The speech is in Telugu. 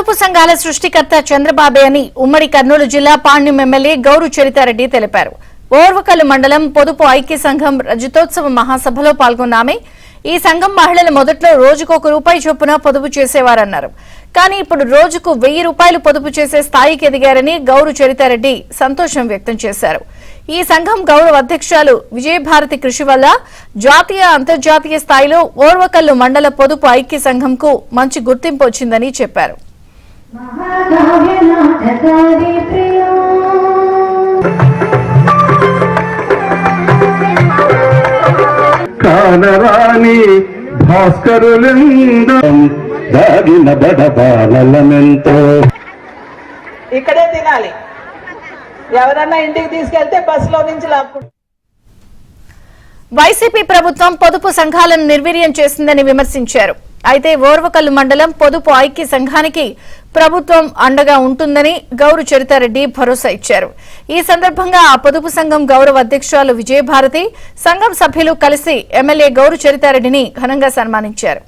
పొదుపు సంఘాల సృష్టికర్త చంద్రబాబే అని ఉమ్మడి కర్నూలు జిల్లా పాణ్యం ఎమ్మెల్యే గౌరు చరితారెడ్డి తెలిపారు. ఓర్వకల్లు మండలం పొదుపు ఐక్య సంఘం రజతోత్సవ మహాసభలో పాల్గొన్న ఆమె ఈ సంఘం మహిళలు మొదట్లో రోజుకు ₹1 చొప్పున పొదుపు చేసేవారన్నారు. కానీ ఇప్పుడు రోజుకు ₹1000 పొదుపు చేసే స్థాయికి ఎదిగారని గౌరు చరితారెడ్డి సంతోషం వ్యక్తం చేశారు. ఈ సంఘం గౌరవ అధ్యక్షురాలు విజయభారతి కృషి వల్ల జాతీయ అంతర్జాతీయ స్థాయిలో ఓర్వకల్లు మండల పొదుపు ఐక్య సంఘంకు మంచి గుర్తింపు వచ్చిందని చెప్పారు. కానరాని భాస్కరులిందం దాగిన బడబాలమెంతో ఇక్కడే తినాలి. ఎవరన్నా ఇంటికి తీసుకెళ్తే బస్సులో నుంచి లాక్కుంటారు. వైసీపీ ప్రభుత్వం పొదుపు సంఘాలను నిర్వీర్యం చేసిందని విమర్శించారు. అయితే ఓర్వకల్లు మండలం పొదుపు ఐక్య సంఘానికి ప్రభుత్వం అండగా ఉంటుందని గౌరు చరితారెడ్డి భరోసా ఇచ్చారు. ఈ సందర్భంగా ఆ పొదుపు సంఘం గౌరవ అధ్యక్షురాలు విజయభారతి సంఘం సభ్యులు కలిసి ఎమ్మెల్యే గౌరు చరితారెడ్డిని ఘనంగా సన్మానించారు.